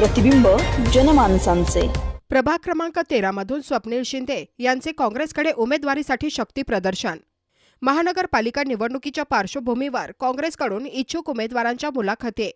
प्रतिबिंब जनमानसांचे। प्रभाग क्रमांक 13 मधून स्वप्नील शिंदे यांचे काँग्रेसकडे उमेदवारीसाठी शक्ती प्रदर्शन। महानगरपालिका निवडणुकीच्या पार्श्वभूमीवर काँग्रेसकडून इच्छुक उमेदवारांच्या मुलाखती।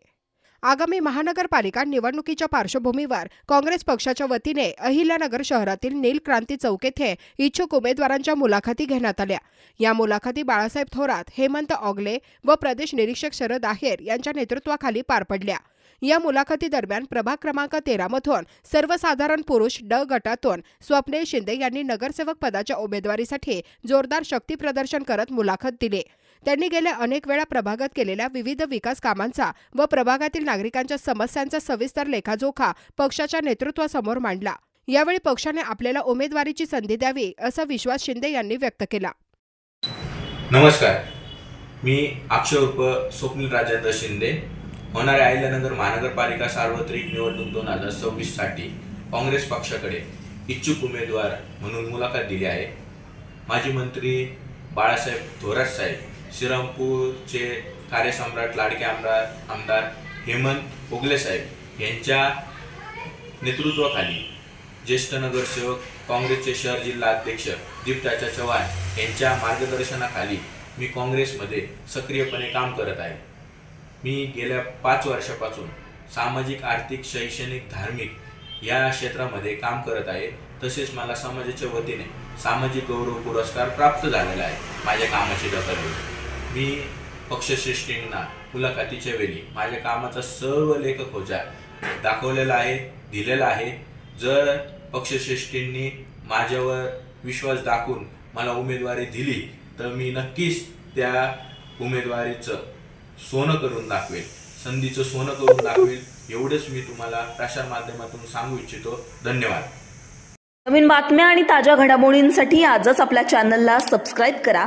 आगामी महानगरपालिका निवडणुकीच्या पार्श्वभूमीवर काँग्रेस पक्षाच्या वतीने अहिल्यानगर शहरातील नील क्रांती चौक येथे इच्छुक उमेदवारांच्या मुलाखती घेण्यात आल्या। या मुलाखती बाळासाहेब थोरात, हेमंत ऑगले व प्रदेश निरीक्षक शरद आहेर यांच्या नेतृत्वाखाली पार पडल्या। या मुलाखती दरम्यान प्रभाग क्रमांक 13 मधून सर्वसाधारण पुरुष ड गटातून स्वप्नील शिंदे यांनी नगरसेवक पदाच्या उमेदवारीसाठी जोरदार शक्ती प्रदर्शन करत मुलाखत दिली। त्यांनी गेल्या अनेक वेळा प्रभागात केलेल्या विविध विकास कामांचा व प्रभागातील नागरिकांच्या समस्यांचा सविस्तर लेखाजोखा पक्षाच्या नेतृत्वासमोर मांडला। यावेळी पक्षाने आपल्याला उमेदवारीची संधी द्यावी असा विश्वास शिंदे यांनी व्यक्त केला। नमस्कार, मी अक्षय उर्फ स्वप्नील राजेंद्र शिंदे होणाऱ्या अहिल्यानगर महानगरपालिका सार्वत्रिक निवडणूक 2026 साठी काँग्रेस पक्षाकडे इच्छुक उमेदवार म्हणून मुलाखत दिली आहे। माजी मंत्री बाळासाहेब थोरात साहेब, श्रीरामपूरचे कार्यसम्राट लाडके आमदार हेमंत ओगले साहेब यांच्या नेतृत्वाखाली ज्येष्ठ नगरसेवक काँग्रेसचे शहर जिल्हा अध्यक्ष दीपचाचा चव्हाण यांच्या मार्गदर्शनाखाली मी काँग्रेसमध्ये सक्रियपणे काम करत आहे। मी गेल्या 5 वर्षापासून सामाजिक, आर्थिक, शैक्षणिक, धार्मिक या क्षेत्रामध्ये काम करत आहे। तसेच मला समाजाच्या वतीने सामाजिक गौरव पुरस्कार प्राप्त झालेला आहे माझ्या कामाची दखल घेऊन। मी पक्षश्रेष्ठींना मुलाखतीच्या वेळी माझ्या कामाचा सर्व लेखोजा दाखवलेला आहे, दिलेला आहे। जर पक्षश्रेष्ठींनी माझ्यावर विश्वास दाखवून मला उमेदवारी दिली तर मी नक्कीच त्या उमेदवारीचं सोनं करून दाखवेल, संधीचं सोनं करून दाखवेल। एवढंच मी तुम्हाला प्रसार माध्यमातून सांगू इच्छितो। धन्यवाद। नवीन बातम्या आणि ताज्या घडामोडींसाठी आजच आपल्या चॅनलला सबस्क्राईब करा।